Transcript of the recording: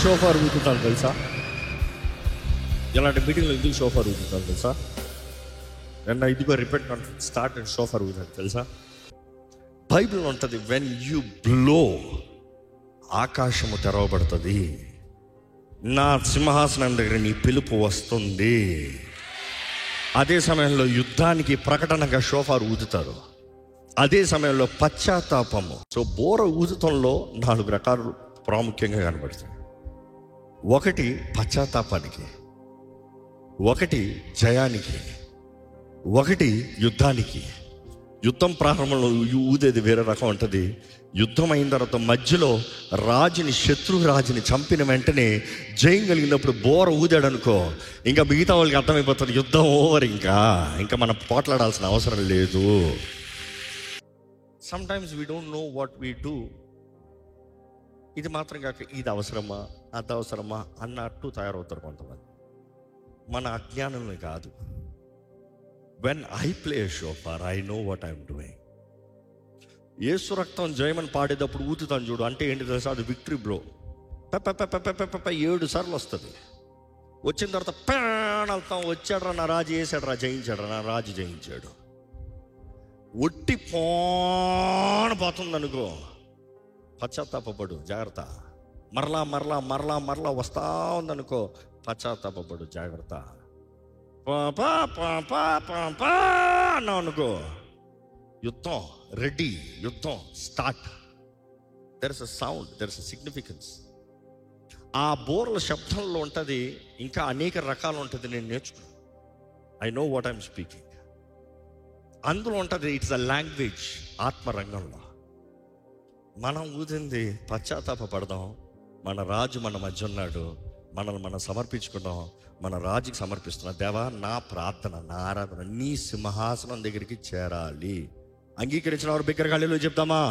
Shofar ఊదుతారు తెలుసా? ఇలాంటి మీటింగ్లో ఎందుకు షోఫార్ ఊదుతారు తెలుసా? నిన్న ఇదిగో repeat conference start and shofar ఊదారు తెలుసా? బైబిల్ ఉంటుంది, వెన్ యూ బ్లో ఆకాశము తెరవబడుతుంది, నా సింహాసనం దగ్గర నీ పిలుపు వస్తుంది. అదే సమయంలో యుద్ధానికి ప్రకటనగా షోఫార్ ఊదుతారు. అదే సమయంలో పశ్చాత్తాపము. సో బోర ఊదుతంలో 4 రకాలు ప్రాముఖ్యంగా కనబడతాయి. ఒకటి పశ్చాత్తాపానికి, ఒకటి జయానికి, ఒకటి యుద్ధానికి. యుద్ధం ప్రారంభంలో ఊదేది వేరే రకం ఉంటుంది. యుద్ధం అయిన తర్వాత మధ్యలో రాజుని, శత్రు రాజుని చంపిన వెంటనే జయం కలిగినప్పుడు బోర ఊదాడు అనుకో, ఇంకా మిగతా వాళ్ళకి అర్థమైపోతుంది యుద్ధం ఓవర్, ఇంకా మనం పోట్లాడాల్సిన అవసరం లేదు. Sometimes we don't know what we do. ఇది మాత్రం కాక ఇది అవసరమా అది అవసరమా అన్నట్టు తయారవుతారు కొంతమంది. మన అజ్ఞానమే కాదు. When I play shofar I know what I'm doing. యేసు రక్తం జయమని పాడేటప్పుడు ఊతుతాను చూడు, అంటే ఏంటి తెలుసా? అది విక్టరీ బ్లో. 7 సార్లు వస్తుంది. వచ్చిన తర్వాత వెళ్తాం, వచ్చాడు నా రాజు, వేసాడు రా, జయించాడు నా రాజు, జయించాడు. ఒట్టి పోతుంది అనుకో, పశ్చాత్తాపడు, జాగ్రత్త. మరలా మరలా మరలా మరలా వస్తా ఉందనుకో, పశ్చాత్తాపడు, జాగ్రత్త. అన్నావు అనుకో, యుద్ధం రెడీ, యుద్ధం start. There is a sound, there is a significance. ఆ బోర్ల శబ్దంలో ఉంటుంది, ఇంకా అనేక రకాలు ఉంటుంది. నేను నేర్చుకున్నాను. I know what I'm speaking. అందులో ఉంటుంది, ఇట్స్ అ లాంగ్వేజ్. ఆత్మరంగంలో మనం ఊదింది పశ్చాత్తాపడదాం. మన రాజు మన మధ్య ఉన్నాడు, మనల్ని మనం సమర్పించుకుందాం, మన రాజుకి సమర్పిస్తున్నాం. దేవా, నా ప్రార్థన, నా ఆరాధన నీ సింహాసనం దగ్గరికి చేరాలి. అంగీకరించిన వారు బిగ్గరగా హల్లెలూయా చెప్దామా?